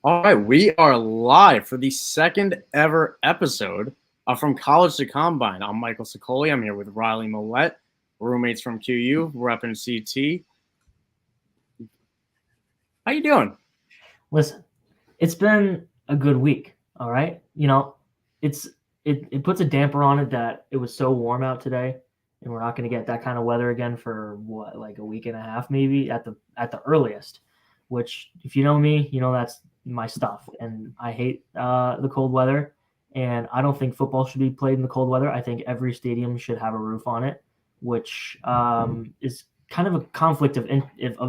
All right, we are live for the second ever episode of From College to Combine. I'm Michael Sicoli. I'm here with Riley Millette, roommates from QU, repping CT. How you doing? Listen, it's been a good week, all right? It puts a damper on it that it was so warm out today, and we're not going to get that kind of weather again for what, like a week and a half maybe at the earliest. Which, if you know me, you know that's my stuff, and I hate the cold weather. And I don't think football should be played in the cold weather. I think every stadium should have a roof on it, which is kind of a conflict of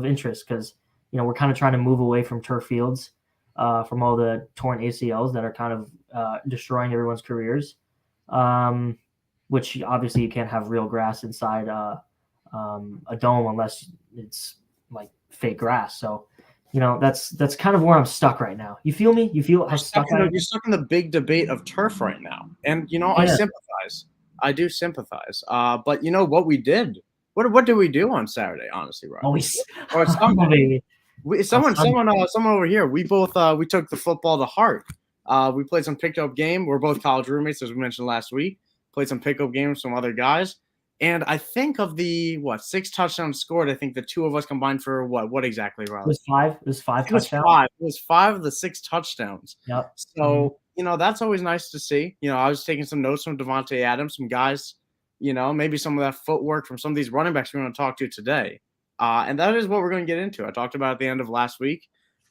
interest because we're kind of trying to move away from turf fields, from all the torn ACLs that are kind of destroying everyone's careers. Which obviously you can't have real grass inside a dome unless it's like fake grass. So, that's kind of where I'm stuck right now. You feel me? You feel how stuck I am? You're stuck in the big debate of turf right now, and I Yeah. sympathize. I do sympathize. But you know what we did? What did we do on Saturday? Honestly, Riley? Always. Or Sunday? Someone Sunday. over here. We both we took the football to heart. We played some pickup game. We're both college roommates, as we mentioned last week. Played some pickup games with some other guys. And I think of the 6 touchdowns scored, I think the two of us combined for what exactly, Riley? It was five It was touchdowns. 5. It was 5 of the 6 touchdowns. Yep. So, that's always nice to see. I was taking some notes from Devontae Adams, some guys, maybe some of that footwork from some of these running backs we're going to talk to today. And that is what we're going to get into. I talked about at the end of last week.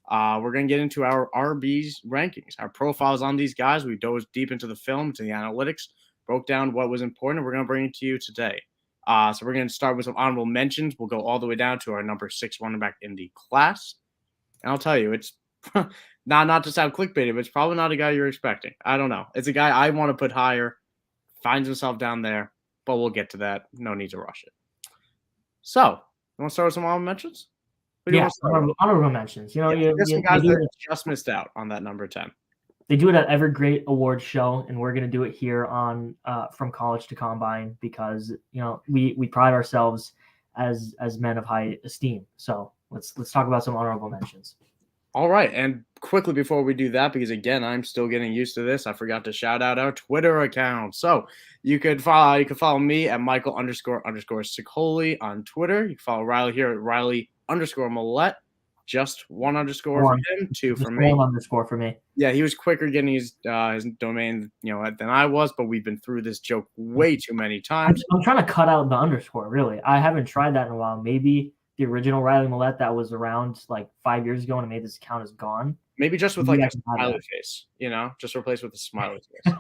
We're going to get into our RB's rankings, our profiles on these guys. We dove deep into the film, to the analytics, broke down what was important. We're going to bring it to you today. So we're going to start with some honorable mentions. We'll go all the way down to our number 6 running back in the class. And I'll tell you, it's not to sound clickbaity, but it's probably not a guy you're expecting. I don't know. It's a guy I want to put higher, finds himself down there, but we'll get to that. No need to rush it. So, you want to start with some honorable mentions? Yeah, honorable mentions. There's some guys that just missed out on that number 10. They do it at every great award show, and we're going to do it here on From College to Combine because we pride ourselves as men of high esteem. So let's talk about some honorable mentions. All right, and quickly before we do that, because again I'm still getting used to this, I forgot to shout out our Twitter account. So you could follow me at Michael__Sicoli on Twitter. You can follow Riley here at Riley_Millette. Just one underscore for him, 2 for me. One underscore for me. Yeah, he was quicker getting his domain, than I was, but we've been through this joke way too many times. I'm trying to cut out the underscore, really. I haven't tried that in a while. Maybe the original Riley Millette that was around like 5 years ago and made this account is gone. Maybe just with like a smiley face, just replace with a smiley face.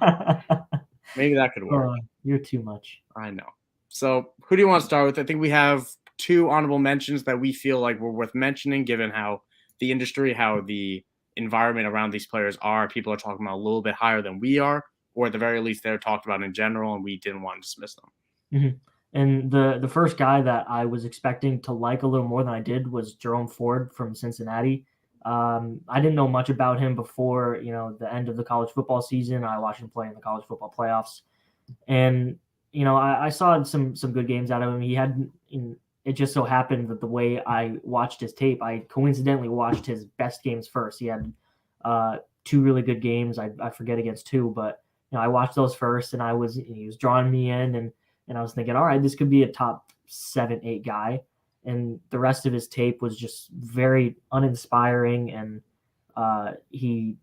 Maybe that could work. You're too much. I know. So who do you want to start with? I think we have 2 honorable mentions that we feel like were worth mentioning, given how the industry, how the environment around these players are. People are talking about a little bit higher than we are, or at the very least they're talked about in general, and we didn't want to dismiss them. Mm-hmm. And the first guy that I was expecting to like a little more than I did was Jerome Ford from Cincinnati. I didn't know much about him before, the end of the college football season. I watched him play in the college football playoffs, and I saw some good games out of him. It just so happened that the way I watched his tape, I coincidentally watched his best games first. He had 2 really good games. I forget against 2, but I watched those first, and he was drawing me in, and I was thinking, all right, this could be a top 7, 8 guy. And the rest of his tape was just very uninspiring, and he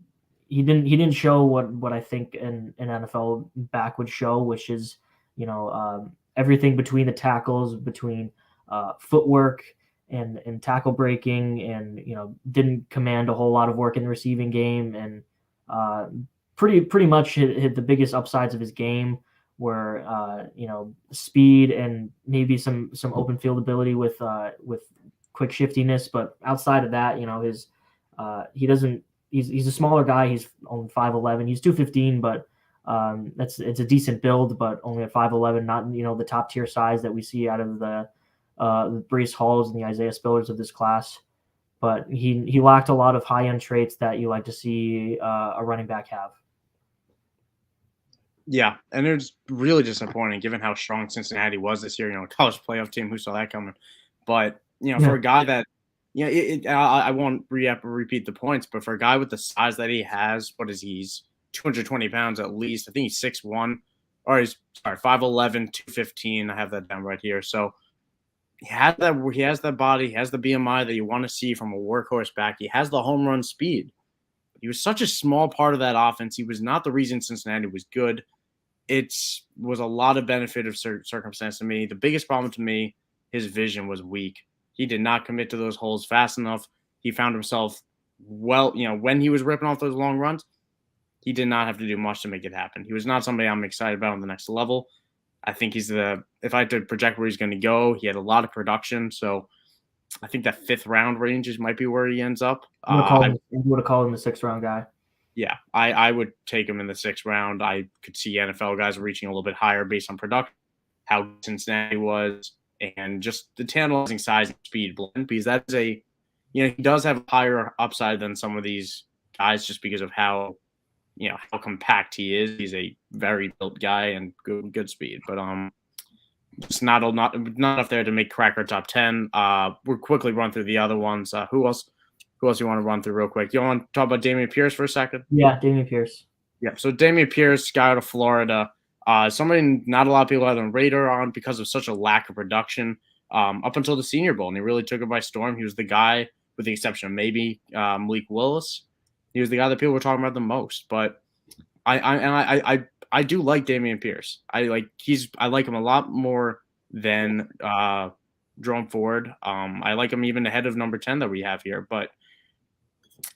didn't show what I think an NFL back would show, which is everything between the tackles, between footwork and tackle breaking, and didn't command a whole lot of work in the receiving game, and pretty much hit the biggest upsides of his game were speed and maybe some open field ability with quick shiftiness. But outside of that, he's a smaller guy. He's only 5'11". He's 215, but it's a decent build, but only at 5'11", not the top tier size that we see out of the Breece Halls and the Isaiah Spillers of this class. But he lacked a lot of high end traits that you like to see a running back have. Yeah, and it's really disappointing given how strong Cincinnati was this year. College playoff team, who saw that coming? But for a guy that Yeah, I won't repeat the points, but for a guy with the size that he has, what is he? He's 220 pounds at least. I think he's 6'1", or he's sorry, 5'11", 215. I have that down right here. So he has that body, he has the BMI that you want to see from a workhorse back. He has the home run speed. He was such a small part of that offense. He was not the reason Cincinnati was good. It was a lot of benefit of circumstance to me. The biggest problem to me, his vision was weak. He did not commit to those holes fast enough. He found himself when he was ripping off those long runs, he did not have to do much to make it happen. He was not somebody I'm excited about on the next level. I think if I had to project where he's going to go, he had a lot of production. So I think that 5th round range might be where he ends up. You would have called him the 6th round guy. Yeah, I would take him in the 6th round. I could see NFL guys reaching a little bit higher based on production, how Cincinnati was, and just the tantalizing size and speed blend, because that's he does have a higher upside than some of these guys just because of how compact he is. He's a very built guy and good speed, but just not enough there to make cracker top 10. We'll quickly run through the other ones. Who else you want to run through real quick? You want to talk about Dameon Pierce for a second? Yeah, Dameon Pierce. Yeah, so Dameon Pierce, guy out of Florida, somebody not a lot of people had on radar on because of such a lack of production up until the Senior Bowl, and he really took it by storm. He was the guy, with the exception of maybe Malik Willis. He was the guy that people were talking about the most. But I do like Dameon Pierce. I like him a lot more than Jerome Ford. I like him even ahead of number 10 that we have here, but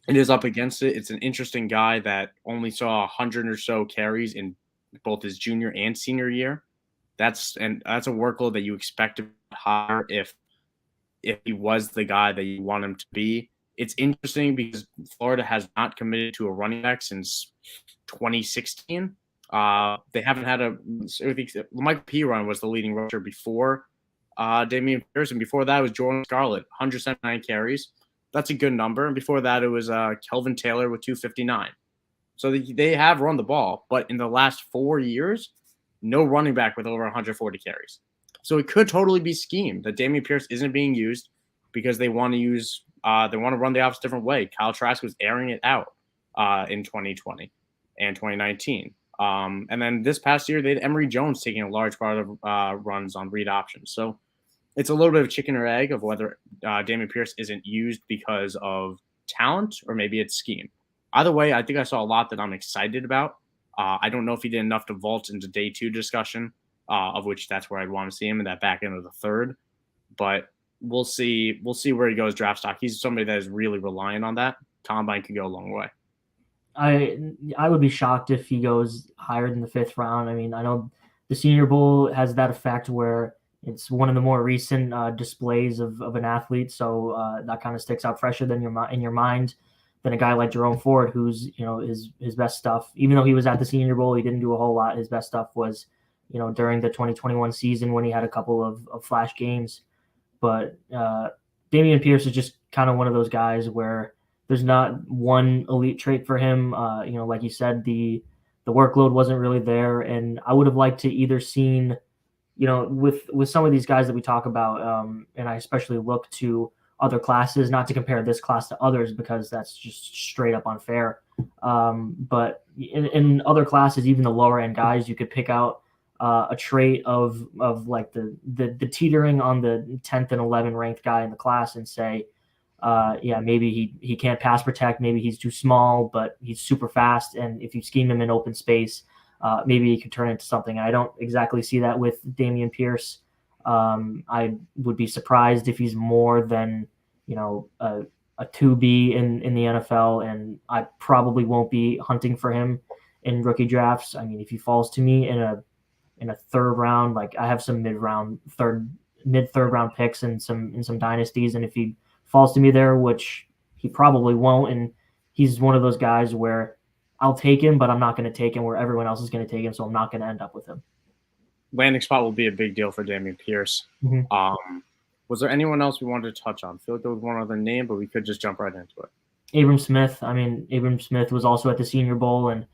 it is up against it. It's an interesting guy that only saw 100 or so carries in both his junior and senior year. That's a workload that you expect to hire if he was the guy that you want him to be. It's interesting because Florida has not committed to a running back since 2016. They haven't had Michael Piron was the leading rusher before Dameon Pierce, and before that was Jordan Scarlett, 179 carries. That's a good number. And before that, it was Kelvin Taylor with 259. So they have run the ball, but in the last 4 years, no running back with over 140 carries. So it could totally be schemed that Dameon Pierce isn't being used because they want to run the offense a different way. Kyle Trask was airing it out in 2020 and 2019. And then this past year, they had Emory Jones taking a large part of runs on read options. So it's a little bit of chicken or egg of whether Dameon Pierce isn't used because of talent or maybe it's scheme. Either way, I think I saw a lot that I'm excited about. I don't know if he did enough to vault into day 2 discussion, of which that's where I'd want to see him in that back end of the 3rd. But we'll see where he goes draft stock. He's somebody that is really reliant on that. Combine could go a long way. I would be shocked if he goes higher than the 5th round. I mean, I know the Senior Bowl has that effect where it's one of the more recent displays of an athlete, so that kind of sticks out fresher than in your mind than a guy like Jerome Ford, who's his best stuff. Even though he was at the Senior Bowl, he didn't do a whole lot. His best stuff was during the 2021 season when he had a couple of flash games. But Dameon Pierce is just kind of one of those guys where there's not one elite trait for him. Like you said, the workload wasn't really there, and I would have liked to either seen, with some of these guys that we talk about, and I especially look to other classes, not to compare this class to others because that's just straight up unfair. But in other classes, even the lower end guys, you could pick out a trait of like the teetering on the 10th and 11th ranked guy in the class and say, maybe he can't pass protect, maybe he's too small, but he's super fast, and if you scheme him in open space, maybe he could turn into something. I don't exactly see that with Dameon Pierce. I would be surprised if he's more than a 2B in the NFL, and I probably won't be hunting for him in rookie drafts. I mean, if he falls to me in a 3rd round, like I have some mid third round picks in some dynasties, and if he falls to me there, which he probably won't, and he's one of those guys where I'll take him, but I'm not going to take him where everyone else is going to take him, so I'm not going to end up with him. Landing spot will be a big deal for Dameon Pierce. Mm-hmm. Was there anyone else we wanted to touch on? I feel like there was one other name, but we could just jump right into it. Abram Smith. I mean, Abram Smith was also at the Senior Bowl, and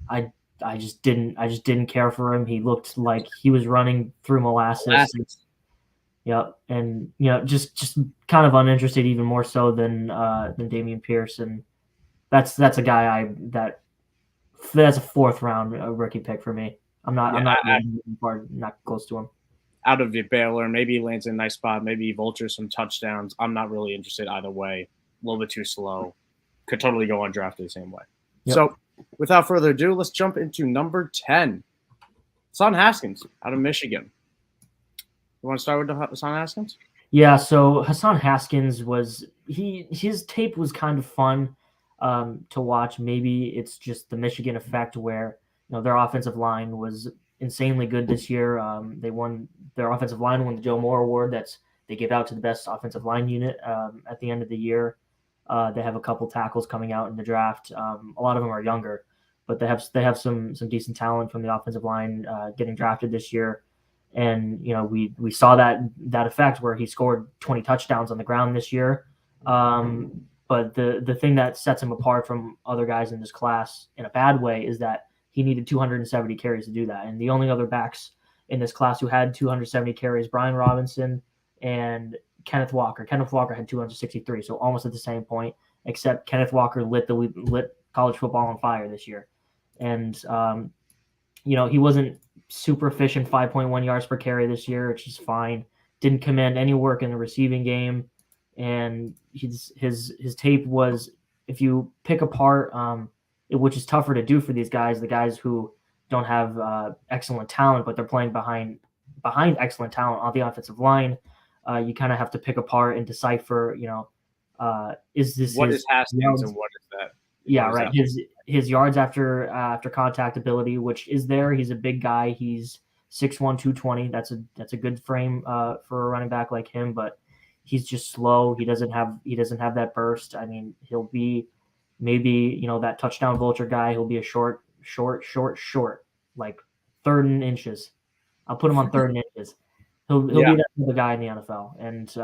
I just didn't care for him. He looked like he was running through molasses. Yep, and just kind of uninterested, even more so than Dameon Pierce, and that's a guy that's a fourth round rookie pick for me. Yeah, I'm not even far, not close to him. out of the Baylor, maybe he lands in a nice spot, maybe he vultures some touchdowns. I'm not really interested either way. A little bit too slow. Could totally go undrafted the same way. Yep. So, without further ado, let's jump into number 10. Hassan Haskins out of Michigan. You want to start with Hassan Haskins? Yeah, so Hassan Haskins his tape was kind of fun to watch. Maybe it's just the Michigan effect where their offensive line was insanely good this year. Their offensive line won the Joe Moore Award. They give out to the best offensive line unit at the end of the year. They have a couple tackles coming out in the draft. A lot of them are younger, but they have some decent talent from the offensive line getting drafted this year. And we saw that effect where he scored 20 touchdowns on the ground this year. But the thing that sets him apart from other guys in this class in a bad way is that he needed 270 carries to do that. And the only other backs in this class who had 270 carries, Brian Robinson and Kenneth Walker. Kenneth Walker had 263, so almost at the same point, except Kenneth Walker lit college football on fire this year. And he wasn't super efficient, 5.1 yards per carry this year, which is fine. Didn't command any work in the receiving game, and his tape was, if you pick apart, which is tougher to do for these guys, the guys who don't have excellent talent, but they're playing behind excellent talent on the offensive line. You kind of have to pick apart and decipher, is this what is Haskins and what is that? Yeah, right. His yards after contact ability, which is there. He's a big guy. He's 6'1", 220. That's a good frame for a running back like him, but he's just slow. He doesn't have that burst. I mean, he'll be maybe that touchdown vulture guy. He'll be a short, like third and inches. I'll put him on third and inches. He'll be that type of guy in the NFL, and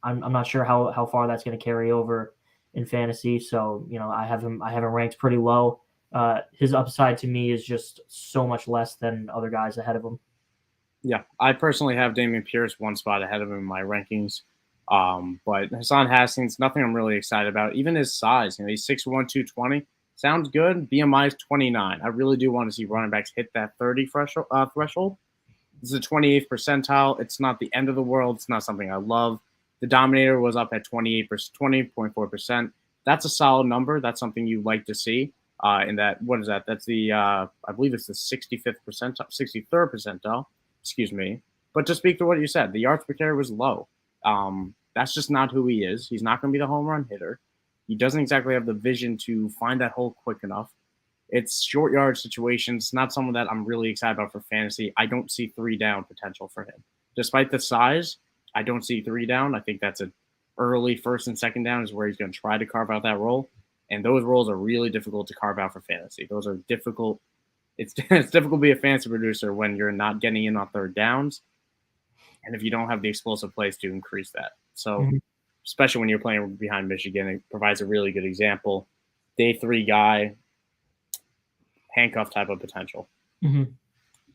I'm not sure how far that's going to carry over in fantasy. So I have him ranked pretty low. His upside to me is just so much less than other guys ahead of him. Yeah, I personally have Dameon Pierce one spot ahead of him in my rankings. But Hassan Haskins, nothing I'm really excited about. Even his size, he's 6'1", 220. Sounds good. BMI is 29. I really do want to see running backs hit that 30 threshold. This is a 28th percentile. It's not the end of the world. It's not something I love. The Dominator was up at 20.4%. That's a solid number. That's something you like to see. In that, what is that? That's the I believe it's the 63rd percentile. Excuse me. But to speak to what you said, the yards per carry was low. That's just not who he is. He's not going to be the home run hitter. He doesn't exactly have the vision to find that hole quick enough. It's short yard situations. Not someone that I'm really excited about for fantasy. I don't see 3 down potential for him. Despite the size, I don't see 3 down. I think that's an early first and second down is where he's going to try to carve out that role. And those roles are really difficult to carve out for fantasy. Those are difficult. It's difficult to be a fantasy producer when you're not getting in on third downs. And if you don't have the explosive plays to increase that. So especially when you're playing behind Michigan, it provides a really good example. Day 3 guy, handcuff type of potential.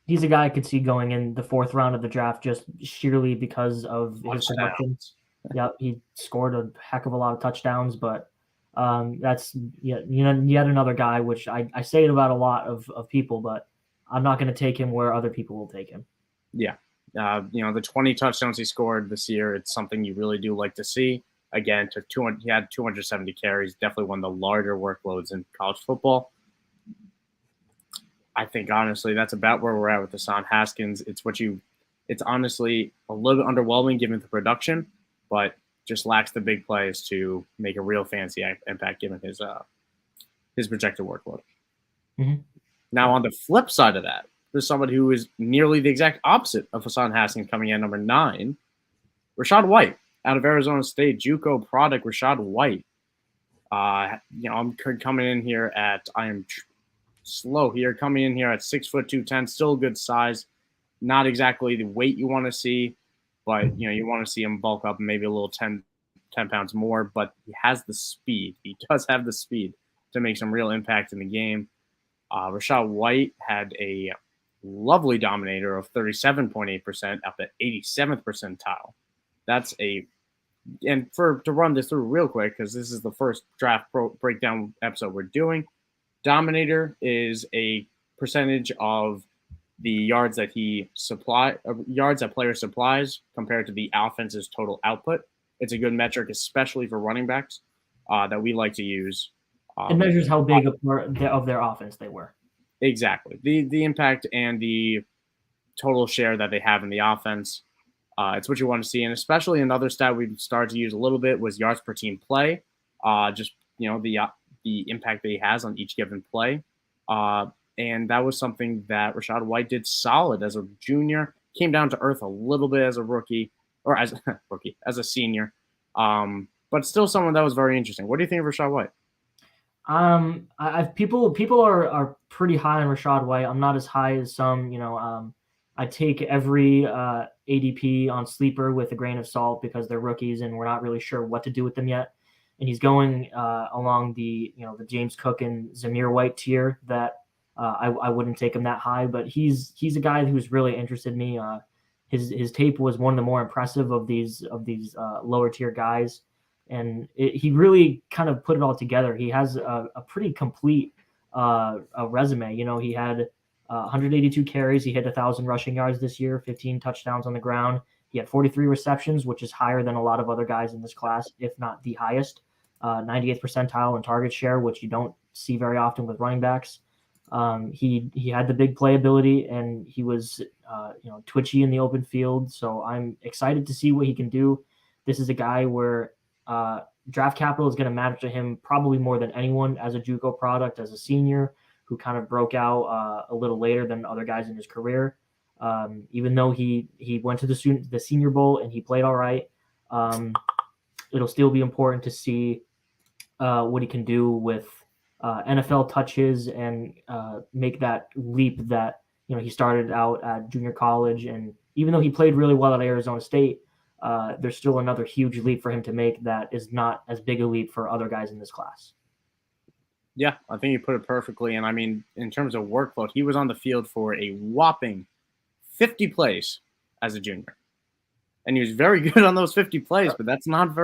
He's a guy I could see going in the 4th round of the draft just sheerly because of his production. Yeah, he scored a heck of a lot of touchdowns, but that's yet another guy, which I say it about a lot of people, but I'm not going to take him where other people will take him. Yeah. The 20 touchdowns he scored this year, it's something you really do like to see. Again, he had 270 carries, definitely one of the larger workloads in college football. I think, honestly, that's about where we're at with Hassan Haskins. It's honestly a little bit underwhelming given the production, but just lacks the big plays to make a real fancy impact given his projected workload. Now, on the flip side of that, there's someone who is nearly the exact opposite of Hassan Haskins coming in number 9, Rachaad White out of Arizona State, JUCO product Rachaad White. I'm coming in here coming in here at 6', 210, still a good size. Not exactly the weight you want to see, but you want to see him bulk up maybe a little 10 pounds more, but he has the speed. He does have the speed to make some real impact in the game. Rachaad White had a lovely Dominator of 37.8% up at 87th percentile. that's and to run this through real quick, because this is the first draft breakdown episode we're doing. Dominator is a percentage of the yards that yards that player supplies compared to the offense's total output. It's a good metric, especially for running backs, that we like to use. It measures how big of their offense they were. Exactly. The impact and the total share that they have in the offense. It's what you want to see. And especially another stat we've started to use a little bit was yards per team play. Just, the impact that he has on each given play. And that was something that Rachaad White did solid as a junior, came down to earth a little bit as a rookie, or as a senior. But still someone that was very interesting. What do you think of Rachaad White? People are pretty high on Rachaad White. I'm not as high as some, I take every ADP on Sleeper with a grain of salt because they're rookies and we're not really sure what to do with them yet. And he's going along the James Cook and Zamir White tier that I wouldn't take him that high, but he's a guy who's really interested me. His tape was one of the more impressive of these lower tier guys, and he really kind of put it all together. He has a pretty complete resume. He had 182 carries. He hit 1,000 rushing yards this year, 15 touchdowns on the ground. He had 43 receptions, which is higher than a lot of other guys in this class, if not the highest. 98th percentile in target share, which you don't see very often with running backs. He had the big playability, and he was twitchy in the open field. So I'm excited to see what he can do. This is a guy where draft capital is going to matter to him probably more than anyone as a JUCO product, as a senior who kind of broke out a little later than other guys in his career. Even though he went to the Senior Bowl and he played all right, it'll still be important to see what he can do with NFL touches and make that leap that he started out at junior college. And even though he played really well at Arizona State, there's still another huge leap for him to make that is not as big a leap for other guys in this class. Yeah, I think you put it perfectly. And I mean, in terms of workload, he was on the field for a whopping 50 plays as a junior. And he was very good on those 50 plays, but that's not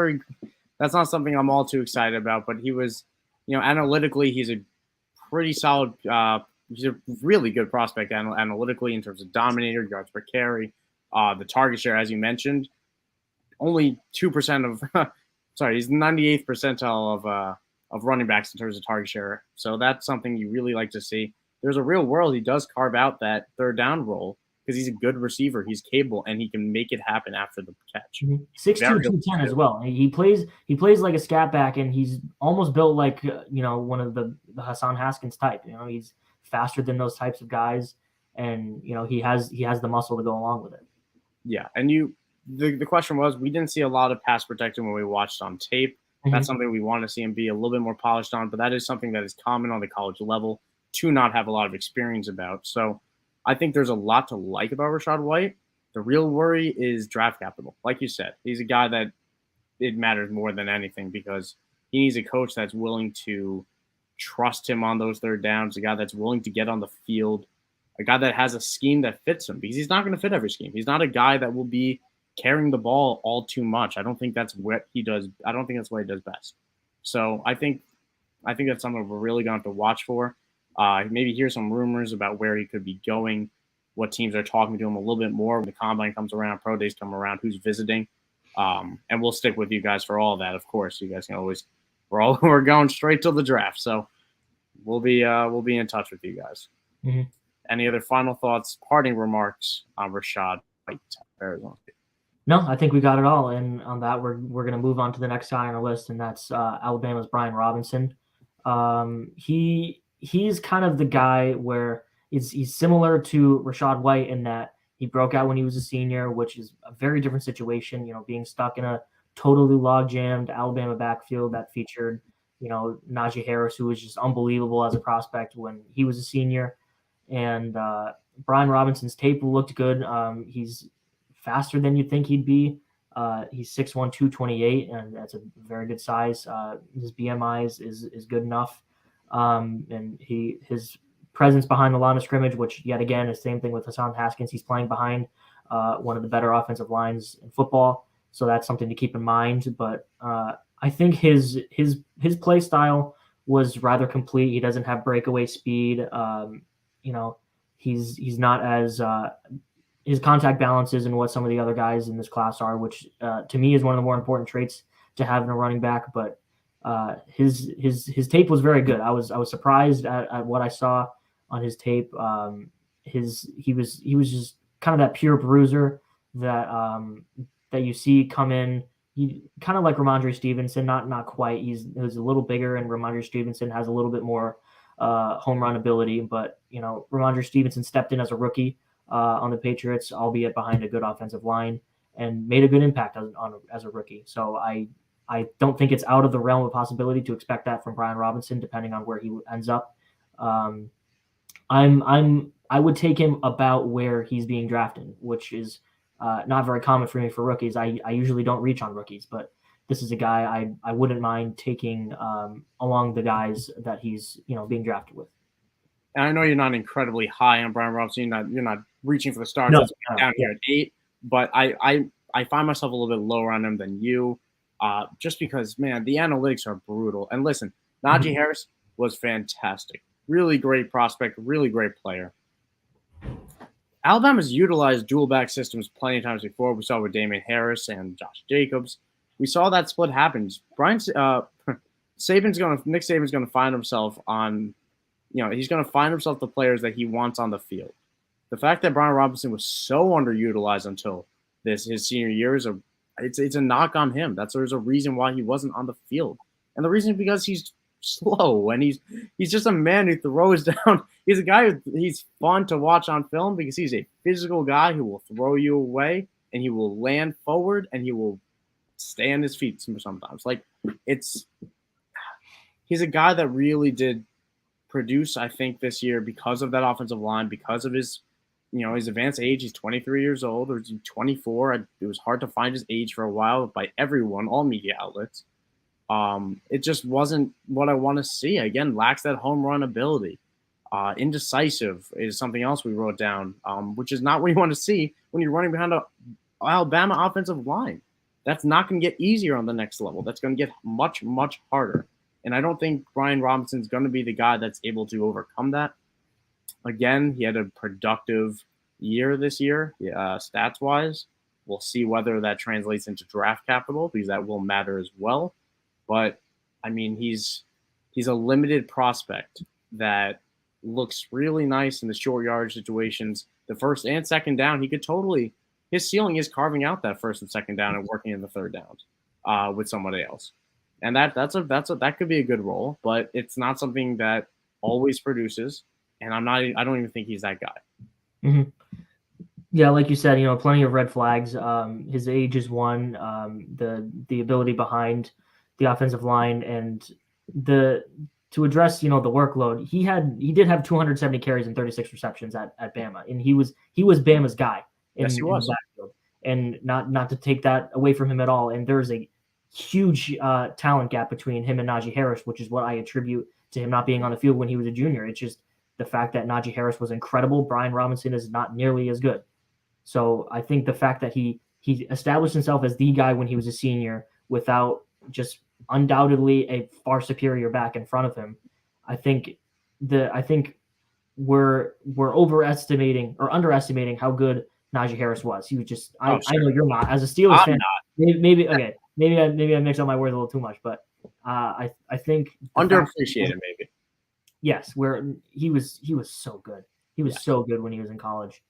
something I'm all too excited about. But he was, analytically, he's a pretty solid, he's a really good prospect analytically in terms of dominator, yards per carry, the target share, as you mentioned, only 2% of, he's 98th percentile of running backs in terms of target share. So that's something you really like to see. There's a real world he does carve out that third down role because he's a good receiver. He's capable, and he can make it happen after the catch. 6'2", 210 as well. He plays like a scat back, and he's almost built like one of the Hassan Haskins type. He's faster than those types of guys, and he has the muscle to go along with it. Yeah, and the question was, we didn't see a lot of pass protection when we watched on tape. That's something we want to see him be a little bit more polished on, but that is something that is common on the college level to not have a lot of experience about. So I think there's a lot to like about Rachaad White. The real worry is draft capital. Like you said, he's a guy that it matters more than anything because he needs a coach that's willing to trust him on those third downs, a guy that's willing to get on the field, a guy that has a scheme that fits him because he's not going to fit every scheme. He's not a guy that will be carrying the ball all too much. I don't think that's what he does. I don't think that's what he does best. So I think that's something we're really going to have to watch for. Maybe hear some rumors about where he could be going, what teams are talking to him a little bit more when the combine comes around, pro days come around, who's visiting. And we'll stick with you guys for all of that. Of course, you guys can always, we're going straight to the draft. So we'll be in touch with you guys. Mm-hmm. Any other final thoughts, parting remarks on Rachaad White, Arizona State? No, I think we got it all. And on that, we're going to move on to the next guy on our list, and that's Alabama's Brian Robinson. He's kind of the guy where he's similar to Rachaad White in that he broke out when he was a senior, which is a very different situation, being stuck in a totally log-jammed Alabama backfield that featured, Najee Harris, who was just unbelievable as a prospect when he was a senior. And Brian Robinson's tape looked good. He's faster than you'd think he'd be. He's 6'1", 228, and that's a very good size. His BMI is good enough. And his presence behind the line of scrimmage, which yet again is the same thing with Hassan Haskins. He's playing behind one of the better offensive lines in football. So that's something to keep in mind. But I think his play style was rather complete. He doesn't have breakaway speed. You know, he's not as his contact balance isn't what some of the other guys in this class are, which to me is one of the more important traits to have in a running back. But his tape was very good. I was surprised at what I saw on his tape. He was just kind of that pure bruiser that that you see come in. He kind of like Ramondre Stevenson, not quite. He's a little bigger, and Ramondre Stevenson has a little bit more home run ability. But Ramondre Stevenson stepped in as a rookie on the Patriots, albeit behind a good offensive line, and made a good impact as a rookie. So I don't think it's out of the realm of possibility to expect that from Brian Robinson, depending on where he ends up. I would take him about where he's being drafted, which is not very common for me for rookies. I usually don't reach on rookies, but this is a guy I wouldn't mind taking along the guys that he's being drafted with. And I know you're not incredibly high on Brian Robinson. You're not reaching for the stars. No, down here at 8, but I find myself a little bit lower on him than you, just because, man, the analytics are brutal. And listen, Najee Harris was fantastic. Really great prospect, really great player. Alabama's utilized dual back systems plenty of times before. We saw with Damian Harris and Josh Jacobs. We saw that split happen. Nick Saban's going to find himself on, he's going to find himself the players that he wants on the field. The fact that Brian Robinson was so underutilized until his senior year is it's a knock on him. There's a reason why he wasn't on the field, and the reason is because he's slow and he's just a man who throws down. He's a guy he's fun to watch on film because he's a physical guy who will throw you away and he will land forward and he will stay on his feet sometimes. He's a guy that really did produce, I think, this year because of that offensive line, because of his advanced age. He's 23 years old, or 24. It was hard to find his age for a while by everyone, all media outlets. It just wasn't what I want to see. Again, lacks that home run ability. Indecisive is something else we wrote down, which is not what you want to see when you're running behind an Alabama offensive line. That's not going to get easier on the next level. That's going to get much, much harder. And I don't think Brian Robinson's going to be the guy that's able to overcome that. Again, he had a productive year this year, stats-wise. We'll see whether that translates into draft capital because that will matter as well. But, I mean, he's a limited prospect that looks really nice in the short yardage situations. The first and second down, he could totally – his ceiling is carving out that first and second down and working in the third downs with somebody else. And that could be a good role, but it's not something that always produces. And I don't even think he's that guy. Mm-hmm. Yeah, like you said, plenty of red flags. His age is one. The ability behind the offensive line and to address the workload. He did have 270 carries and 36 receptions at Bama, and he was Bama's guy. Yes, he was. In the backfield. And not to take that away from him at all. And there's a huge talent gap between him and Najee Harris, which is what I attribute to him not being on the field when he was a junior. It's just the fact that Najee Harris was incredible. Brian Robinson is not nearly as good. So I think the fact that he established himself as the guy when he was a senior without just undoubtedly a far superior back in front of him, I think we're overestimating or underestimating how good Najee Harris was. He was just I know you're not as a Steelers fan. Maybe I mix up my words a little too much, but I think underappreciated maybe. Yes, where he was so good. He was so good when he was in college.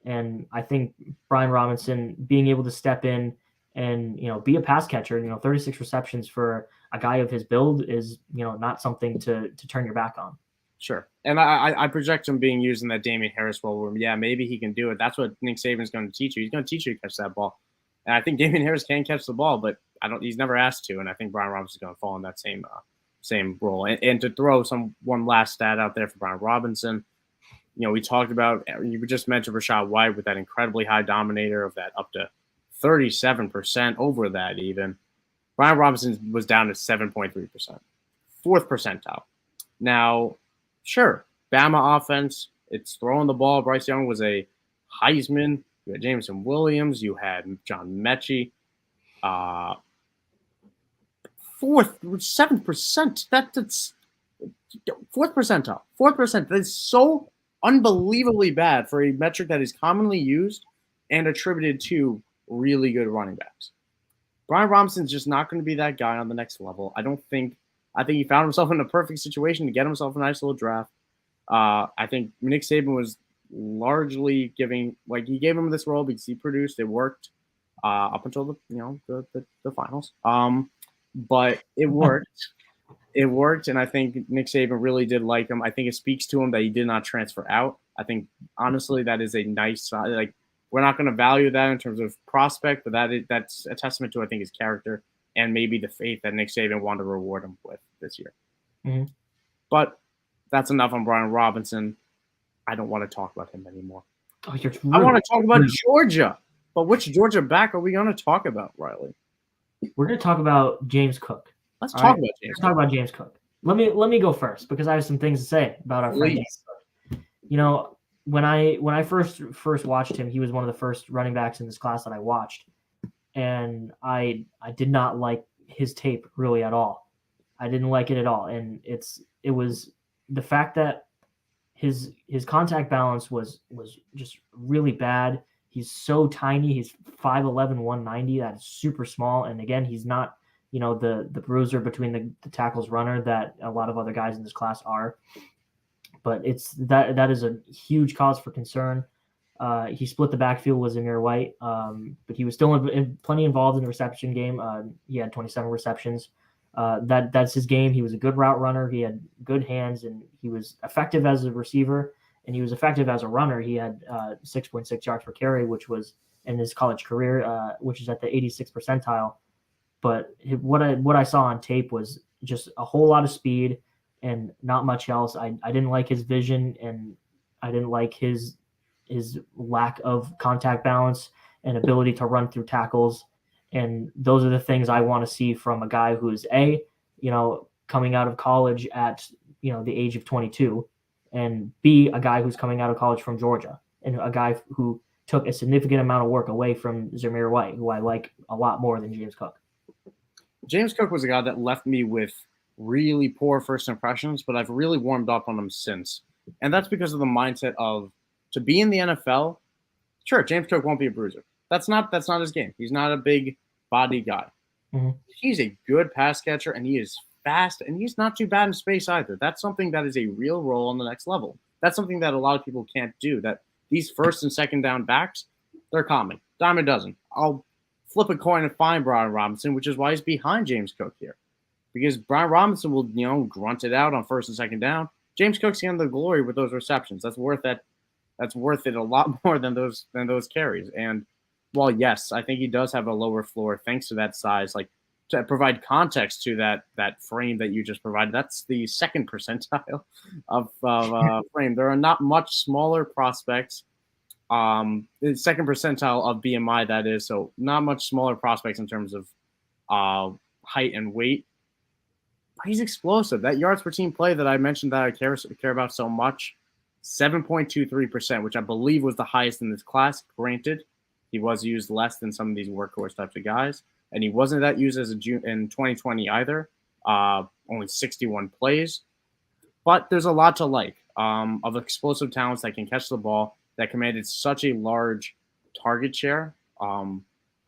And I think Brian Robinson being able to step in and, be a pass catcher, 36 receptions for a guy of his build is, not something to turn your back on. Sure. And I project him being used in that Damian Harris role where, maybe he can do it. That's what Nick Saban's going to teach you. He's going to teach you to catch that ball. And I think Damian Harris can catch the ball, but he's never asked to. And I think Brian Robinson's going to fall in that same role. And to throw one last stat out there for Brian Robinson, we talked about, you just mentioned Rachaad White with that incredibly high dominator of that up to 37%, over that even. Brian Robinson was down to 7.3%, fourth percentile. Now, sure, Bama offense, it's throwing the ball. Bryce Young was a Heisman. You had Jameson Williams. You had John Mechie. Uh, fourth, 7%. That's fourth percentile. Fourth percent. That's so unbelievably bad for a metric that is commonly used and attributed to really good running backs. Brian Robinson's just not going to be that guy on the next level. I think he found himself in a perfect situation to get himself a nice little draft. I think Nick Saban was largely he gave him this role because he produced. It worked up until the finals. But it worked. It worked, and I think Nick Saban really did like him. I think it speaks to him that he did not transfer out. I think honestly that is a nice we're not going to value that in terms of prospect, but that's a testament to I think his character and maybe the faith that Nick Saban wanted to reward him with this year. Mm-hmm. But that's enough on Brian Robinson. I don't want to talk about him anymore. Oh, you're I want to talk about Georgia. But which Georgia back are we going to talk about, Riley? We're going to talk about James Cook. Let's talk about James Cook. Let me go first because I have some things to say about our friend James Cook. You know, when I first watched him, he was one of the first running backs in this class that I watched, and I did not like his tape really at all. I didn't like it at all, and it was the fact that his contact balance was just really bad. He's so tiny. He's 5'11", 190. That is super small. And again, he's not, the bruiser between the tackles runner that a lot of other guys in this class are. But that is a huge cause for concern. He split the backfield with Zamir White, but he was still plenty involved in the reception game. He had 27 receptions. That's his game. He was a good route runner. He had good hands, and he was effective as a receiver, and he was effective as a runner. He had 6.6 yards per carry, which was in his college career, which is at the 86th percentile. But what I saw on tape was just a whole lot of speed and not much else. I didn't like his vision, and I didn't like his lack of contact balance and ability to run through tackles. And those are the things I want to see from a guy who's coming out of college at, the age of 22, and B, a guy who's coming out of college from Georgia, and a guy who took a significant amount of work away from Zamir White, who I like a lot more than James Cook. James Cook was a guy that left me with really poor first impressions, but I've really warmed up on him since. And that's because of the mindset of, to be in the NFL, sure, James Cook won't be a bruiser. That's not his game. He's not a big body guy. Mm-hmm. He's a good pass catcher, and he is fast, and he's not too bad in space either. That's something that is a real role on the next level. That's something that a lot of people can't do. That these first and second down backs, they're common. Dime a dozen. I'll flip a coin and find Brian Robinson, which is why he's behind James Cook here. Because Brian Robinson will, grunt it out on first and second down. James Cook's getting the glory with those receptions. That's worth it. That's worth it a lot more than those carries. And while yes, I think he does have a lower floor thanks to that size. Like, to provide context to that frame that you just provided, that's the second percentile of frame. There are not much smaller prospects. The second percentile of BMI, that is, so not much smaller prospects in terms of height and weight. He's explosive. That yards per team play that I mentioned that I care about so much, 7.23%, which I believe was the highest in this class. Granted, he was used less than some of these workhorse types of guys, and he wasn't that used as in 2020 either. Only 61 plays, but there's a lot to like of explosive talents that can catch the ball, that commanded such a large target share. Of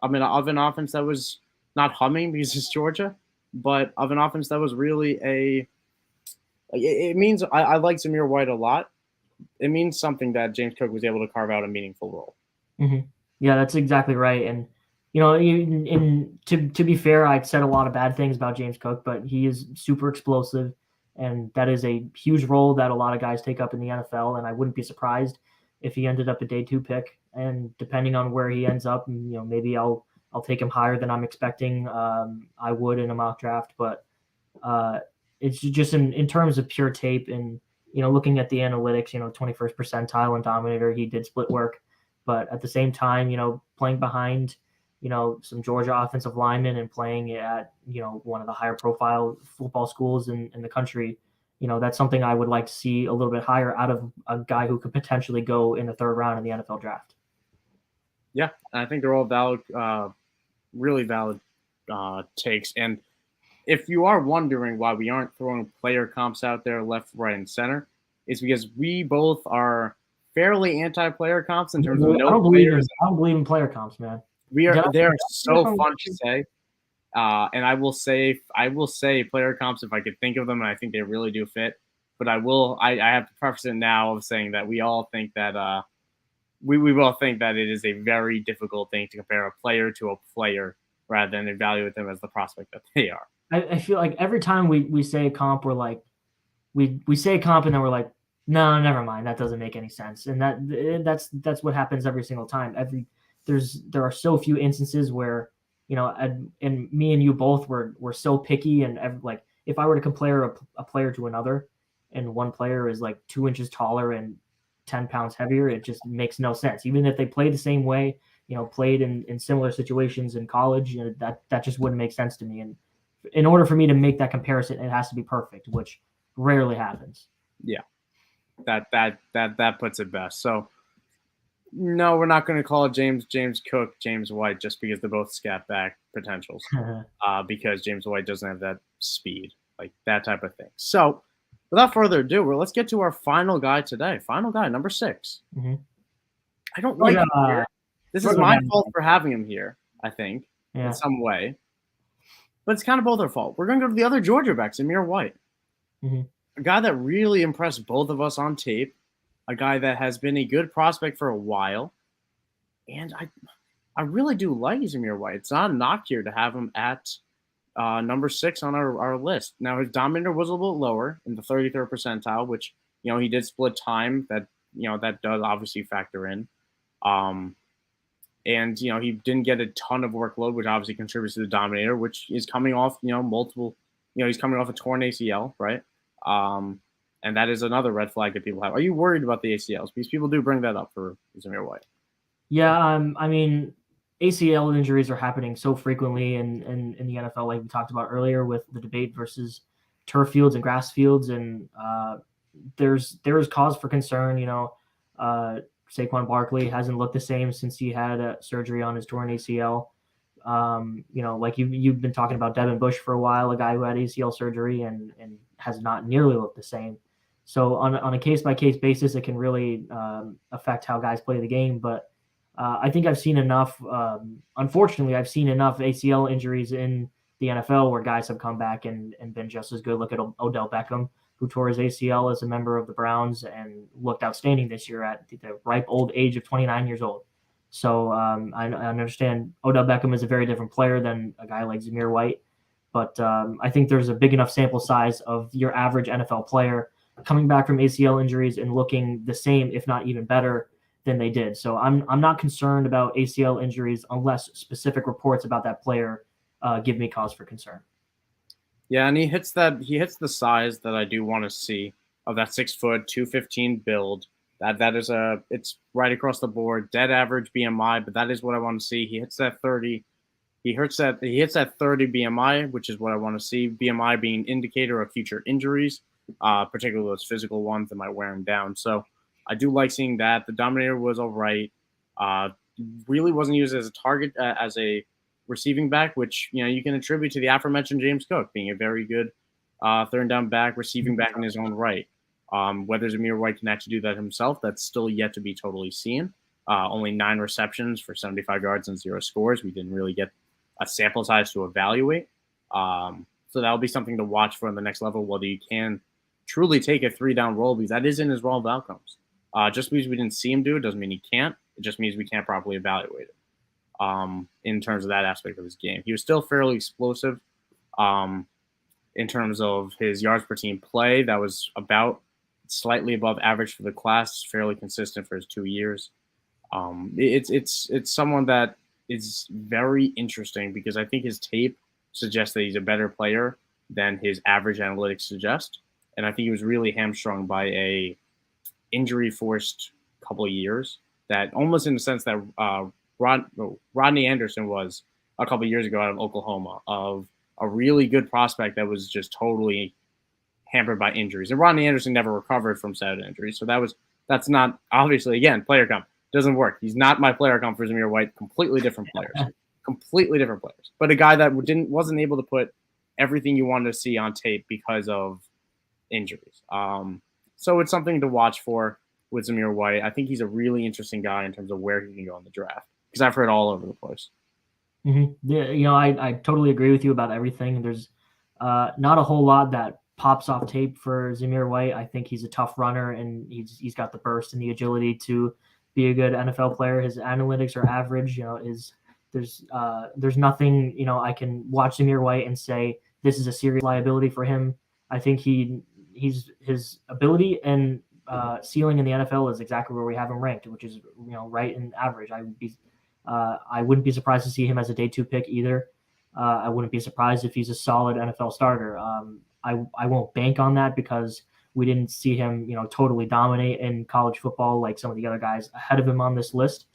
an offense that was not humming because it's Georgia, but of an offense that was really it means I like Zamir White a lot. It means something that James Cook was able to carve out a meaningful role. Mm-hmm. Yeah, that's exactly right. And, to be fair, I've said a lot of bad things about James Cook, but he is super explosive, and that is a huge role that a lot of guys take up in the NFL, and I wouldn't be surprised if he ended up a day 2 pick. And depending on where he ends up, maybe I'll take him higher than I'm expecting. I would in a mock draft, but it's just in terms of pure tape and, looking at the analytics, 21st percentile and dominator, he did split work. But at the same time, playing behind, some Georgia offensive linemen and playing at, one of the higher profile football schools in the country, that's something I would like to see a little bit higher out of a guy who could potentially go in the 3rd round in the NFL draft. Yeah, I think they're all valid, really valid takes. And if you are wondering why we aren't throwing player comps out there left, right, and center, it's because we both are fairly anti-player comps in terms of no players. I don't believe in player comps, man. They're so fun to say. And I will say player comps if I could think of them, and I think they really do fit. But I have to preface it now of saying that we all think that we both think that it is a very difficult thing to compare a player to a player rather than evaluate them as the prospect that they are. I feel like every time we say a comp, we're like, we say a comp and then we're like, no, never mind, that doesn't make any sense. And that's what happens every single time. There are so few instances where, you know, and me and you both were so picky, and like if I were to compare a player to another, and one player is like 2 inches taller and 10 pounds heavier, it just makes no sense. Even if they play the same way, you know, played in similar situations in college, you know, that just wouldn't make sense to me. And in order for me to make that comparison, it has to be perfect, which rarely happens. Yeah, that puts it best. So no, we're not going to call it James Cook, James White, just because they're both scat back potentials. Because James White doesn't have that speed, like that type of thing. So without further ado, let's get to our final guy today. Final guy, number 6. Mm-hmm. I don't like him here. This is my fault for having him here, I think, in some way. But it's kind of both our fault. We're going to go to the other Georgia back, Zamir White. Mm-hmm. A guy that really impressed both of us on tape. A guy that has been a good prospect for a while. And I really do like Zamir White. It's not a knock here to have him at number 6 on our list. Now, his dominator was a little lower in the 33rd percentile, which, you know, he did split time. That does obviously factor in. And, you know, he didn't get a ton of workload, which obviously contributes to the dominator, which is coming off, you know, multiple, you know, he's coming off a torn ACL, right? And that is another red flag that people have. Are you worried about the ACLs? Because people do bring that up for Zamir White. Yeah, I mean, ACL injuries are happening so frequently in the NFL, like we talked about earlier with the debate versus turf fields and grass fields. And there is cause for concern. You know, Saquon Barkley hasn't looked the same since he had surgery on his torn ACL. You know, like you've been talking about Devin Bush for a while, a guy who had ACL surgery and has not nearly looked the same. So on a case-by-case basis, it can really affect how guys play the game. But I think I've seen enough. Unfortunately, I've seen enough ACL injuries in the NFL where guys have come back and been just as good. Look at Odell Beckham, who tore his ACL as a member of the Browns and looked outstanding this year at the ripe old age of 29 years old. So I understand Odell Beckham is a very different player than a guy like Zamir White. But I think there's a big enough sample size of your average NFL player coming back from ACL injuries and looking the same, if not even better, than they did. So I'm not concerned about ACL injuries unless specific reports about that player give me cause for concern. Yeah, and he hits the size that I do want to see of that 6 foot, 215 build. That is it's right across the board, dead average BMI, but that is what I want to see. He hits that 30. He hits that 30 BMI, which is what I want to see. BMI being an indicator of future injuries, particularly those physical ones that might wear him down. So I do like seeing that. The dominator was all right. Really wasn't used as a target, as a receiving back, which, you know, you can attribute to the aforementioned James Cook being a very good third and down back, receiving back in his own right. Whether Zamir White can actually do that himself, that's still yet to be totally seen. Only 9 receptions for 75 yards and 0 scores. We didn't really get a sample size to evaluate. So that'll be something to watch for in the next level, whether you can truly take a 3-down role, because that is in his realm of outcomes. Just because we didn't see him do it doesn't mean he can't. It just means we can't properly evaluate it in terms of that aspect of his game. He was still fairly explosive in terms of his yards per team play. That was about slightly above average for the class, fairly consistent for his 2 years. It's someone that is very interesting because I think his tape suggests that he's a better player than his average analytics suggest. And I think he was really hamstrung by a injury-forced couple of years, that almost in the sense that Rodney Anderson was a couple of years ago out of Oklahoma, of a really good prospect that was just totally hampered by injuries. And Rodney Anderson never recovered from said injuries. So that's not, obviously, again, player comp doesn't work. He's not my player comp for Zamir White. Completely different players. completely different players, but a guy that wasn't able to put everything you wanted to see on tape because of injuries. So it's something to watch for with Zamir White. I think he's a really interesting guy in terms of where he can go in the draft because I've heard all over the place. Yeah, I totally agree with you about everything. There's not a whole lot that pops off tape for Zamir White. I think he's a tough runner, and he's got the burst and the agility to be a good NFL player. His analytics are average. There's nothing I can watch Zamir White and say this is a serious liability for him. I think his ability and ceiling in the NFL is exactly where we have him ranked, which is right in average. I wouldn't be surprised to see him as a day 2 pick either. I wouldn't be surprised if he's a solid NFL starter. I won't bank on that because we didn't see him, totally dominate in college football like some of the other guys ahead of him on this list.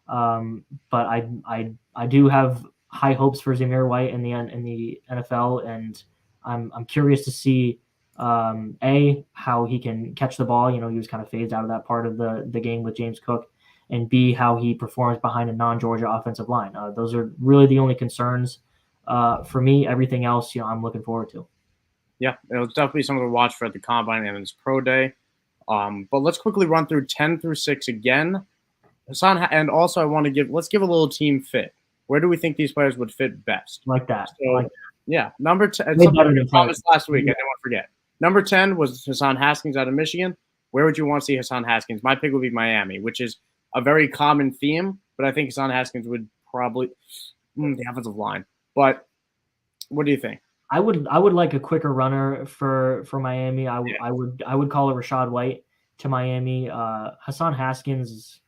But I do have high hopes for Zamir White in the NFL, and I'm curious to see how he can catch the ball. He was kind of phased out of that part of the game with James Cook, and B, how he performs behind a non-Georgia offensive line. Those are really the only concerns for me. Everything else, I'm looking forward to. Yeah, it'll definitely be something to watch for at the Combine and his pro day. But let's quickly run through 10 through 6 again. Hassan, and also let's give a little team fit. Where do we think these players would fit best? Like that. Yeah, number 10. Promised last week. I didn't want to forget. Number 10 was Hassan Haskins out of Michigan. Where would you want to see Hassan Haskins? My pick would be Miami, which is a very common theme, but I think Hassan Haskins would probably the offensive line. But what do you think? I would like a quicker runner for Miami. I would call it Rachaad White to Miami. Hassan Haskins,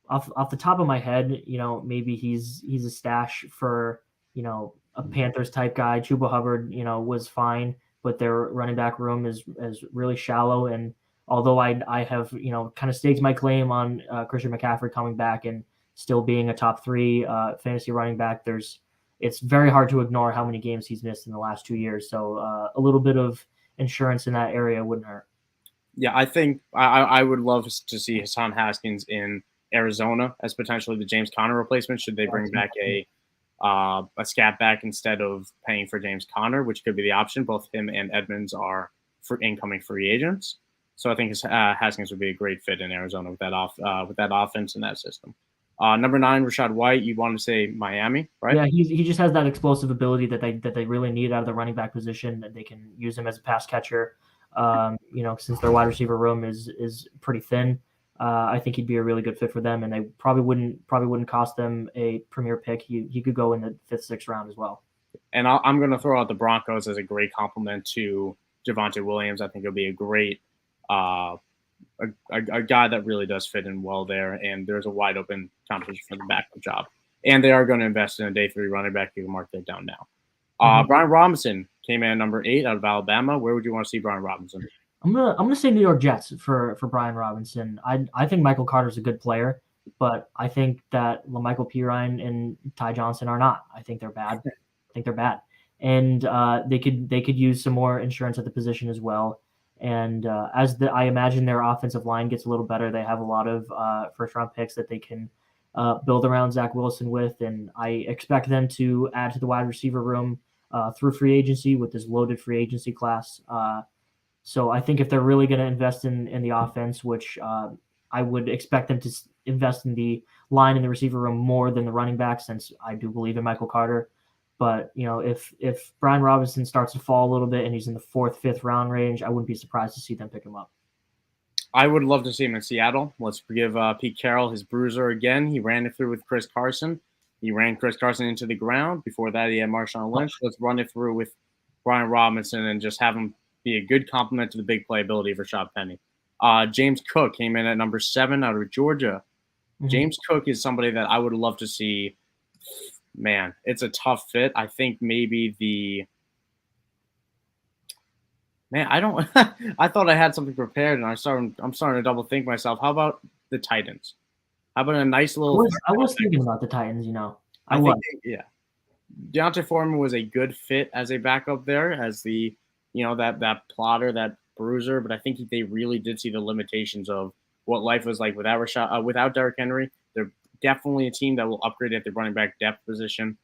off the top of my head, maybe he's a stash for a Panthers type guy. Chuba Hubbard, was fine, but their running back room is really shallow. And although I have kind of staked my claim on Christian McCaffrey coming back and still being a top 3 fantasy running back, it's very hard to ignore how many games he's missed in the last 2 years. So a little bit of insurance in that area wouldn't hurt. Yeah, I think I would love to see Hassan Haskins in Arizona as potentially the James Conner replacement. Should they bring back a scat back instead of paying for James Conner, which could be the option. Both him and Edmonds are for incoming free agents. So I think Haskins would be a great fit in Arizona with that offense and that system. Number 9, Rachaad White. You want to say Miami, right? Yeah, he just has that explosive ability that they really need out of the running back position. That they can use him as a pass catcher. Since their wide receiver room is pretty thin, I think he'd be a really good fit for them, and they probably wouldn't cost them a premier pick. He could go in the 5th, 6th round as well. And I'm going to throw out the Broncos as a great complement to Javonte Williams. I think it'll be a great a guy that really does fit in well there, and there's a wide open competition for the backup job. And they are going to invest in a day 3 running back. You can mark that down now. Brian Robinson came in at number 8 out of Alabama. Where would you want to see Brian Robinson? I'm gonna say New York Jets for Brian Robinson. I think Michael Carter's a good player, but I think that LaMichael Pirine and Ty Johnson are not. I think they're bad. And they could use some more insurance at the position as well. And I imagine their offensive line gets a little better, they have a lot of first round picks that they can build around Zach Wilson with, and I expect them to add to the wide receiver room through free agency with this loaded free agency class. So I think if they're really going to invest in the offense, which I would expect them to invest in the line and the receiver room more than the running back, since I do believe in Michael Carter. But if Brian Robinson starts to fall a little bit and he's in the 4th, 5th round range, I wouldn't be surprised to see them pick him up. I would love to see him in Seattle. Let's give Pete Carroll his bruiser again. He ran it through with Chris Carson. He ran Chris Carson into the ground. Before that, he had Marshawn Lynch. Let's run it through with Brian Robinson and just have him be a good complement to the big playability for Rashad Penny. James Cook came in at number 7 out of Georgia. Mm-hmm. James Cook is somebody that I would love to see. Man, it's a tough fit. I think maybe I don't. I thought I had something prepared, and I'm starting to double think myself. How about the Titans? How about a nice little? I was thinking about the Titans. I think D'Onta Foreman was a good fit as a backup there, as the that plotter, that bruiser. But I think they really did see the limitations of what life was like without Derrick Henry. Their definitely a team that will upgrade at the running back depth position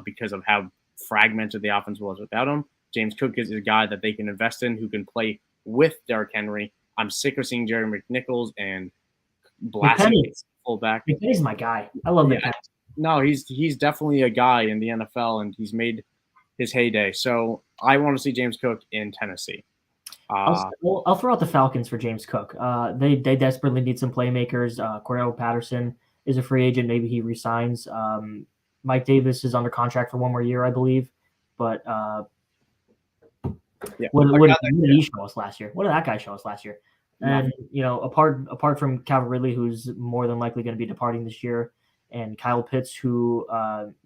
because of how fragmented the offense was without him. James Cook is a guy that they can invest in who can play with Derrick Henry. I'm sick of seeing Jerry McNichols and blasting fullback. McKinney's my guy. I love McKinney. No, he's definitely a guy in the NFL, and he's made his heyday. So I want to see James Cook in Tennessee. I'll throw out the Falcons for James Cook. They desperately need some playmakers. Cordell Patterson is a free agent. Maybe he resigns. Mike Davis is under contract for one more year, I believe. But what did he show us last year? What did that guy show us last year? And apart from Calvin Ridley, who's more than likely going to be departing this year, and Kyle Pitts, who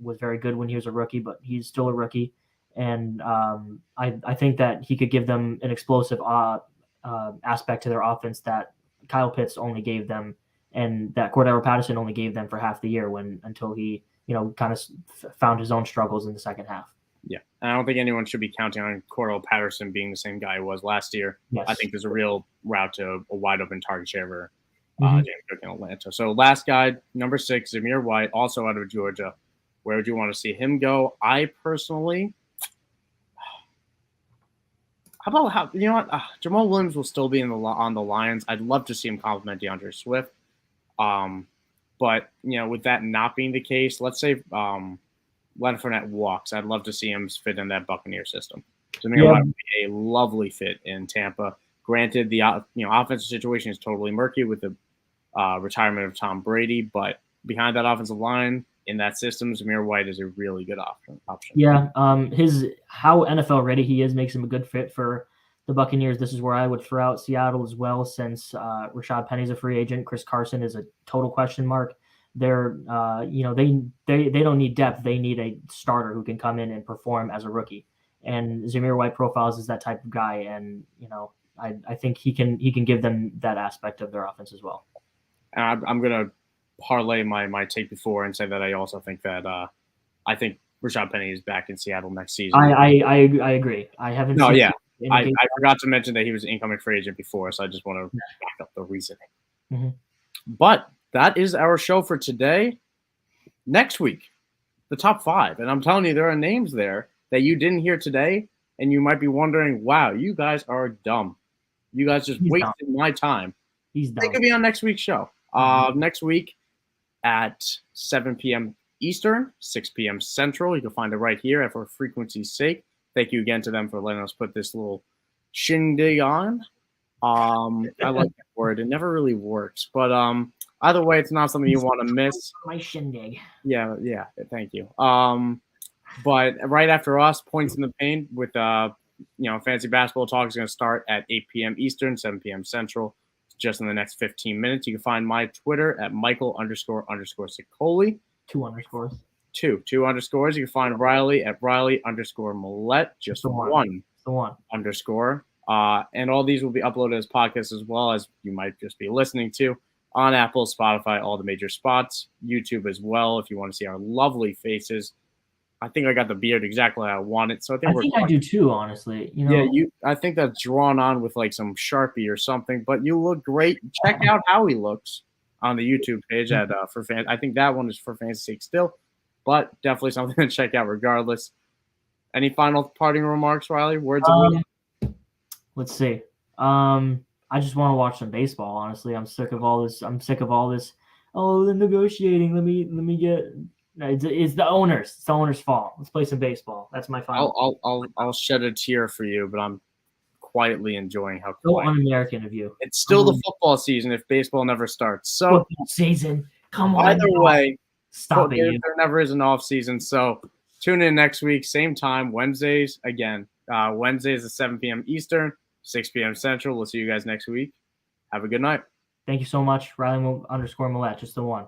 was very good when he was a rookie, but he's still a rookie. And I think that he could give them an explosive aspect to their offense that Kyle Pitts only gave them, and that Cordell Patterson only gave them for half the year until he kind of found his own struggles in the second half. Yeah, and I don't think anyone should be counting on Cordell Patterson being the same guy he was last year. Yes. I think there's a real route to a wide open target share for James Cook in Atlanta. So last guy, number 6, Zamir White, also out of Georgia. Where would you want to see him go? I personally, Jamal Williams will still be on the Lions. I'd love to see him compliment DeAndre Swift. But with that not being the case, let's say Leonard Fournette walks. I'd love to see him fit in that Buccaneer system. Zamir White would be a lovely fit in Tampa. Granted, the offensive situation is totally murky with the retirement of Tom Brady, but behind that offensive line in that system, Zamir White is a really good option. Yeah, how NFL ready he is makes him a good fit for the Buccaneers. This is where I would throw out Seattle as well, since Rashad Penny's a free agent. Chris Carson is a total question mark. They're they don't need depth. They need a starter who can come in and perform as a rookie. And Zamir White profiles as that type of guy, and I think he can give them that aspect of their offense as well. I'm gonna parlay my take before and say that I also think that I think Rashad Penny is back in Seattle next season. I agree. I haven't. No, yeah. I forgot to mention that he was an incoming free agent before, so I just want to back up the reasoning. Mm-hmm. But that is our show for today. Next week, the top 5. And I'm telling you, there are names there that you didn't hear today, and you might be wondering, wow, you guys are dumb. You guys just wasted my time. He's dumb. They could be on next week's show. Next week at 7 p.m. Eastern, 6 p.m. Central. You can find it right here for frequency's sake. Thank you again to them for letting us put this little shindig on. I like that word. It never really works. But either way, it's not something you want to miss. My shindig. Yeah, thank you. But right after us, Points in the Paint with Fantasy Basketball Talk is going to start at 8 p.m. Eastern, 7 p.m. Central, just in the next 15 minutes. You can find my Twitter at Michael__Sicoli. 2 underscores. Two underscores. You can find Riley at Riley_Millette. Just one underscore. And all these will be uploaded as podcasts as well, as you might just be listening to on Apple, Spotify, all the major spots, YouTube as well. If you want to see our lovely faces, I think I got the beard exactly how I want it. So I think I do too, honestly. Yeah, I think that's drawn on with like some Sharpie or something. But you look great. Check out how he looks on the YouTube page at for fans. I think that one is for fans' sake still, but definitely something to check out regardless. Any final parting remarks, Riley? Words of wisdom? Let's see. I just want to watch some baseball. Honestly, I'm sick of all this. Oh, the negotiating. Let me get. It's the owners. It's the owners' fault. Let's play some baseball. That's my final. I'll shed a tear for you, but I'm quietly enjoying how so un-American of you. It's still the football season if baseball never starts. So football season. Come on. Either way, stop it. There never is an off season. So tune in next week, same time, Wednesdays again. Wednesdays at 7 p.m. Eastern, 6 p.m. Central. We'll see you guys next week. Have a good night. Thank you so much, Riley_Millette. Just the one.